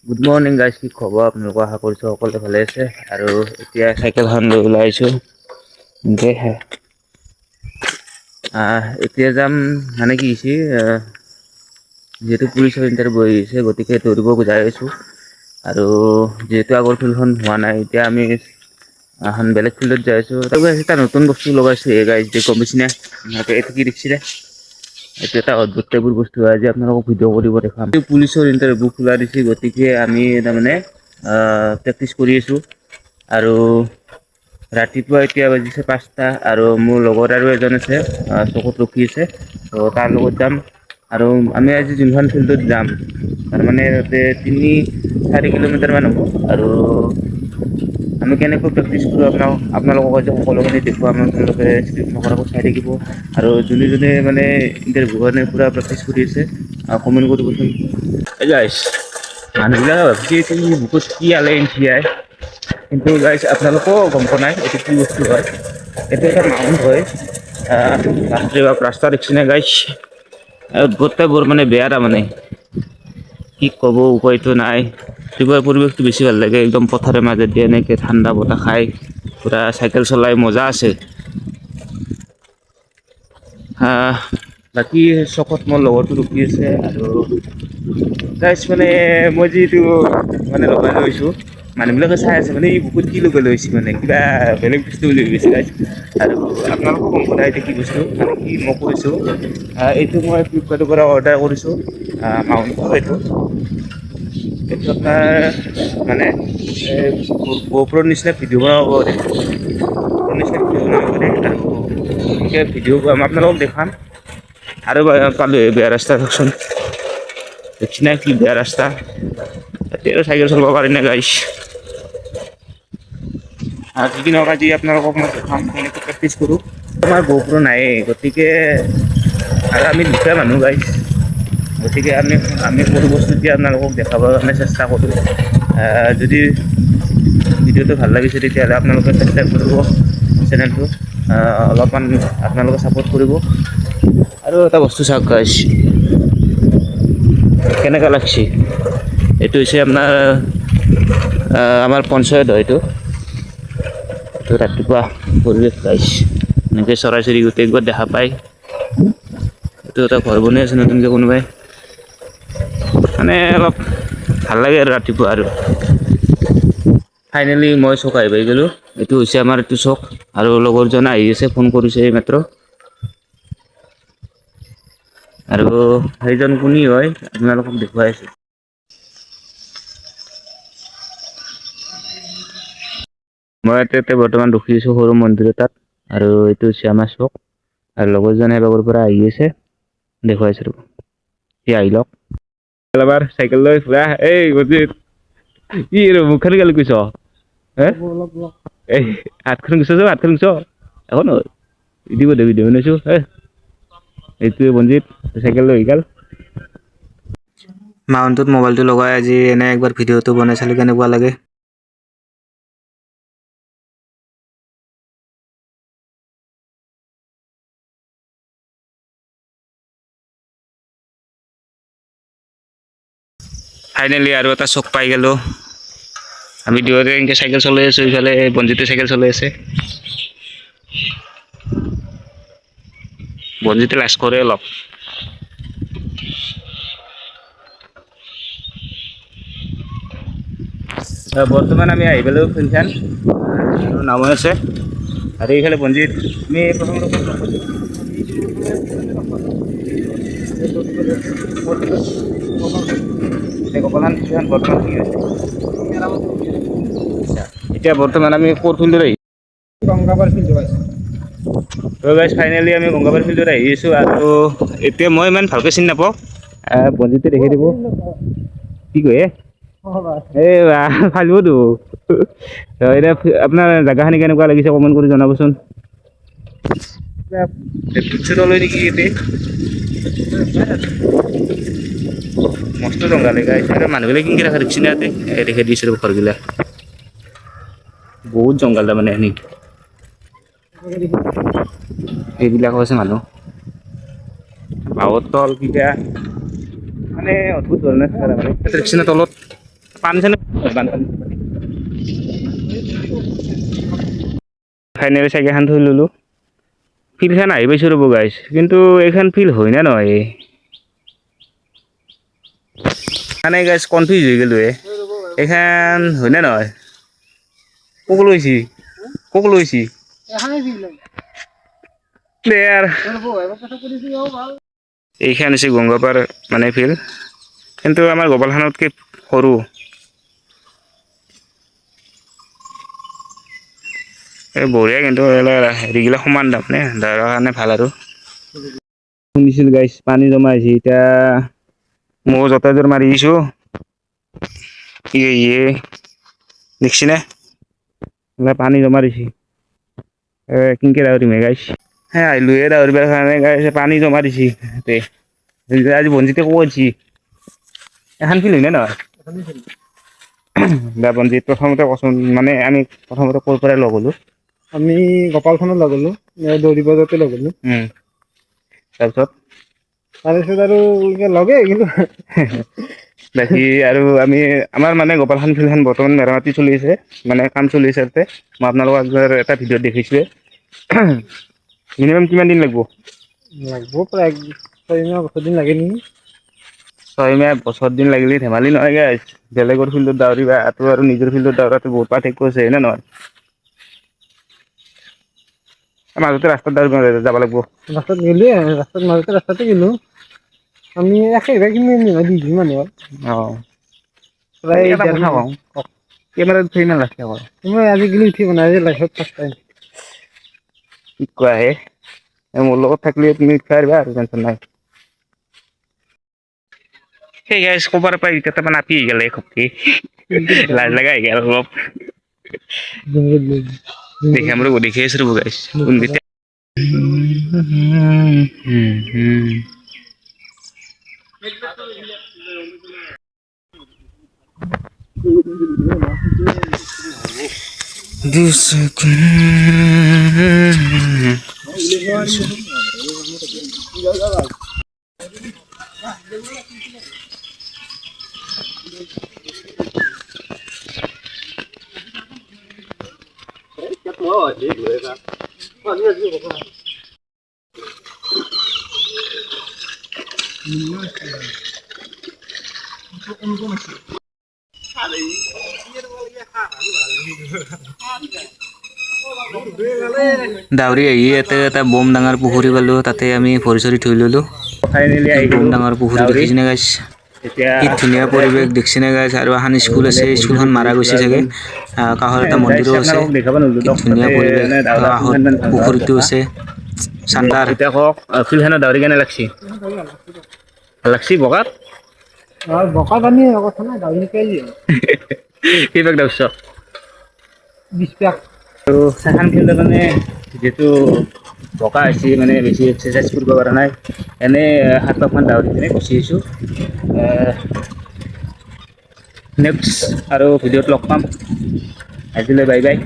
Good morning guys, কি খবৰ? আপোনালোকৰ আশা কৰিছোঁ সকলোৱে ভালে আছে। আৰু এতিয়া চাইকেলখন লৈ ওলাই আহিছোঁ এনেকৈ। এতিয়া যাম মানে কি হৈছে, যিহেতু পুলিচৰ ইণ্টাৰভিউ আহিছে, গতিকে দৌৰিব যাই আছোঁ। আৰু যিহেতু আগৰ ফিল্ডখন হোৱা নাই, এতিয়া আমি এখন বেলেগ ফিল্ডত যাই আছোঁ। এটা নতুন বস্তু লগাইছোঁ, এই গাইজ গম পাইছেনে? এইটো কি দেখিছিলে? এইটো এটা অদ্ভুত টাইপৰ বস্তু হয়, যে আপোনালোকক ভিডিঅ' কৰিব দেখাম। পুলিচৰ ইণ্টাৰভিউ খোলা দিছে, গতিকে আমি তাৰমানে প্ৰেক্টিচ কৰি আছোঁ। আৰু ৰাতিপুৱা এতিয়া বাজিছে 5টা, আৰু মোৰ লগৰ আৰু এজন আছে চকত ৰখি আছে, ত' তাৰ লগত যাম। আৰু আমি আজি যোনখন ফিল্ডত যাম, তাৰমানে তাতে 3-4 কিলোমিটাৰ মান হ'ব। আৰু আমি কেনেকৈ প্ৰেক্টিচ কৰোঁ আপোনালোকক যে সকলোখিনি দেখুৱাম। আপোনালোকে স্ক্ৰীপ নকৰাকৈ চাই থাকিব। আৰু যোনে যোনে মানে ইণ্টাৰভিউ কাৰণে পূৰা প্ৰেক্টিচ কৰি আছে, কমেণ্ট কৰিবচোন। এই গাইজ, মানুহবিলাকে ভাবিছে এইটো বুকুত কি আলাই, কিন্তু গাইজ আপোনালোকেও গম পোৱা নাই এইটো কি বস্তু হয়। এইটো এটা মাউণ্ট হয়। ৰাস্তা দেখিছেনে গাইজ? গোটেইবোৰ মানে বেয়া, তাৰমানে কি ক'ব উপায়টো নাই। ৰাতিপুৱাৰ পৰিৱেশটো বেছি ভাল লাগে, একদম পথাৰৰ মাজত দিয়ে এনেকৈ ঠাণ্ডা বতাহ খাই পূৰা চাইকেল চলাই মজা আছে। বাকী চকত মোৰ লগৰটো ৰখি আছে। আৰু গাইজ মানে মই যিটো মানে লগাই লৈছোঁ, মানুহবিলাকে চাই আছে মানে এই বুকুত কি লগাই লৈছে, মানে কিবা বেলেগ বস্তু বুলি ভাবিছে গাইজ। আৰু আপোনালোকো গম পোৱা নাই এইটো কি বস্তু, মানে কি মই কৰিছোঁ। এইটো মই ফ্লিপকাৰ্টৰ পৰা অৰ্ডাৰ কৰিছোঁ, মাউণ্টটো এইটো। এইটো আপোনাৰ মানে GoProৰ নিচিনা ভিডিঅ' বনাব পাৰে। আৰু ভিডিঅ' আপোনালোকক দেখাম। আৰু পালোঁ বেয়া ৰাস্তা চাওকচোন, দেখিছেনে কি বেয়া ৰাস্তা? এতিয়া চাইকেল চলাব পাৰি নে গাইজ? যি কি নহওক, আজি আপোনালোকক মই দেখাম কেনেকৈ প্ৰেক্টিচ কৰোঁ। আমাৰ GoPro নায়েই, গতিকে আৰু আমি দুখীয়া মানুহ গাইজ, গতিকে আমি সৰু বস্তু দি আপোনালোকক দেখাবৰ কাৰণে চেষ্টা কৰোঁ। যদি ভিডিঅ'টো ভাল লাগিছে, তেতিয়াহ'লে আপোনালোকে ছাবস্ক্ৰাইব কৰিব চেনেলটো। অলপমান আপোনালোকে ছাপোৰ্ট কৰিব। আৰু এটা বস্তু চাওক গাইজ, কেনেকুৱা লাগছে? এইটো হৈছে আমাৰ পঞ্চায়ত হয় এইটো। ৰাতিপুৱা পৰিৱেশ গাইজ, এনেকৈ চৰাই চিৰিকটি একবাৰ দেখা পায়। এইটো এটা ঘৰ বনাই আছে নতুনকৈ কোনোবাই, মানে অলপ ভাল লাগে আৰু ৰাতিপুৱা। আৰু ফাইনেলি মই চক আহি পাই গ'লোঁ। এইটো হৈছে আমাৰ এইটো চক। আৰু লগৰজন আহি আছে, ফোন কৰিছে এই মাত্ৰ। আৰু সেইজন কোনি হয় আপোনালোকক দেখুৱাই আছোঁ। মই ইয়াতে বৰ্তমান ৰখি আছোঁ সৰু মন্দিৰ এটাত, আৰু এইটো হৈছে আমাৰ চক। আৰু লগৰজনে লগৰ পৰা আহি আছে, দেখুৱাইছোঁ ৰ'ব, সি আহি লওক। এবাৰ চাইকেল লৈ ফুৰা এই মন্দিৰ কি মুখখন কেলে কৈছ? এই হাতখন গুচাইছ, হাতখন গুচাও একো নহয়। ভিডিঅ' বনাইছোঁ। এইটোৱে মনজিত চাইকেল লৈ আহি গ'ল। মাউণ্টটোত মোবাইলটো লগাই আজি এনে একবাৰ ভিডিঅ'টো বনাই চালে কেনেকুৱা লাগে। ফাইনেলি আৰু এটা চক পাই গ'লোঁ। আমি দুয়োৰে এনেকৈ চাইকেল চলাই আছোঁ, ইফালে বনজিতে চাইকেল চলাই আছে। বনজিতে লাজ কৰে অলপ। বৰ্তমান আমি আহি পালোঁ ফিল্ডখন, আৰু নাও আছে। আৰু এইফালে বনজিত, আমি প্ৰথমতে ক'ত লগ পাইছোঁ? গোপালন ফিল্ডখন বৰ্তমান কি হৈছে? এতিয়া বৰ্তমান আমি ক'ৰ ফিল্ডত আহিছোঁ? গংগাবাৰী ফিল্ডত আহিছোঁ। ত' গাইজ ফাইনেলি আমি গংগাবাৰী ফিল্ডত আহি আছোঁ। আৰু এতিয়া মই ইমান ভালকৈ চিনি নাপাওঁ, বনজিতে দেখাই দিব। কি কয় এই ফালিবতো। এতিয়া আপোনাৰ জেগাখিনি কেনেকুৱা লাগিছে কমেণ্ট কৰি জনাবচোন। লয় নেকি ইয়াতে মস্ত জংঘল গাইজ, মানুহবিলাক কেনেকৈ ৰাখা দেখিছেনে ইয়াতে? দেখাই দিছোঁ ঘৰবিলাক, বহুত জংঘল তাৰমানে এনেই। এইবিলাকো আছে মানুহ, বাঁহৰ তল কিবা মানে অদ্ভুত ধৰণে থাকে তাৰমানে। তলত পানী চানী বানপানী ফাইনেলি চাইকেলখন থৈ ল'লোঁ। ফিল্ডখন আহি পাইছোঁ ৰ'ব গাইছ, কিন্তু এইখন ফিল্ড হয় নে নহয় মানে গাইছ কনফিউজ হৈ গ'লো এইখন হয়নে নহয়। কোক লৈছি কোক লৈছি প্লেয়াৰ এইখন হৈছে গংগাপাৰ মানে ফিল্ড, কিন্তু আমাৰ গোপালখানতকৈ সৰু। এই বঢ়িয়া, কিন্তু হেৰিগিলা সমান তাৰমানে দাৰাৰ কাৰণে ভাল আৰু শুনিছিল গাইছ পানী জমা হৈছে এতিয়া ময়ো জোতা জোৰ মাৰি দিছোঁ। দেখছি নে পানী জমা দিছি কিনকে দাউৰিম গাইছ। হে আহিলোহে দাউৰিবৰ কাৰণে গাইছ, পানী জমা দিছি আজি বনজিতে ক'ব আহিছি এখন ফিল্ড হয় নে নহয়। দে বনজিত প্ৰথমতে কচোন, মানে আমি প্ৰথমতে ক'ৰ পৰাই লগ হ'লো। আমি গোপালখানত লগ হ'লো, দৌৰিব যাওঁতে লগ হ'লো। তাৰপিছত আৰু লগেই কিন্তু বাকী আৰু আমি আমাৰ মানে গোপালখান ফিল্ডখন বৰ্তমান মেৰামতি চলি আছে, মানে কাম চলি আছে তাতে। মই আপোনালোকক এটা ভিডিঅ'ত দেখিছোঁৱে। মিনিমাম কিমান দিন লাগিব। লাগিব প্ৰায় 6-7 দিন লাগে নেকি। 6 মাহ বছৰ দিন লাগিলে ধেমালি নহয় গাইছ। বেলেগৰ ফিল্ডত দাউৰিবা আৰু নিজৰ ফিল্ডত দাউৰাটো বহুত পাৰ্থক্য আছে, হয় নে নহয়। মাজতে ৰাস্তাত দাউৰিব যাব লাগিব। ৰাস্তাত গেলো ৰাস্তাত মাজতে ৰাস্তাতে গেলো আমি একেবাৰে কিমান দুইদিন মান হ'ল। অ', প্ৰায় এটা ডেৰ কথা মাহ হ'ল। কওঁ কেমেৰাত উঠি ইমান লাজ কিয় কৰা। মই আজিকালি উঠিব নাই লাইফত ফাৰ্ষ্ট টাইম। কি কোৱা হে, মোৰ লগত থাকিলে তুমি উঠিব পাৰিবা আৰু টেনচন নাই। সেই গাইছ ক'বাৰ পৰা এতিয়া আপি গ'লে ঘপকে লাজ লাগা হৈ গ'ল অলপ। দেখাম ৰ'ব দেখি আছোঁ ৰ'ব গাইছ কোনকেইটা দাউৰি আহি ইয়াতে এটা বম ডাঙৰ পুখুৰী পালোঁ, তাতে আমি ভৰি চৰি ধুই ল'লোঁ। বম ডাঙৰ পুখুৰী দেখিছেনে গাইছ, কি ধুনীয়া পৰিৱেশ দেখিছেনে গাইছ। আৰু এখন স্কুল আছে, স্কুলখন মাৰা গৈছে চাগে। কাষত এটা মন্দিৰো আছে, কি ধুনীয়া পৰিৱেশ। কাষত পুখুৰীটো আছে চান্দাৰ। এতিয়া কওক ফিল্ডখনত দাউৰি কেনে লাগছি। ভাল লাগছি বগাত। বোকা পানী কথা নাই দাউৰি কেইপাক দাউৰছ। 20 পাক। আৰু সেইখন ফিল্ডত মানে যিহেতু বোকা হৈছে, মানে বেছি এক্সাৰচাইজ কৰিব পৰা নাই। এনেই 7 পাক মান দাউৰি কিনে গুচি আহিছোঁ। নেক্সট আৰু ভিডিঅ'ত লগ পাম, আজিলৈ বাই বাই।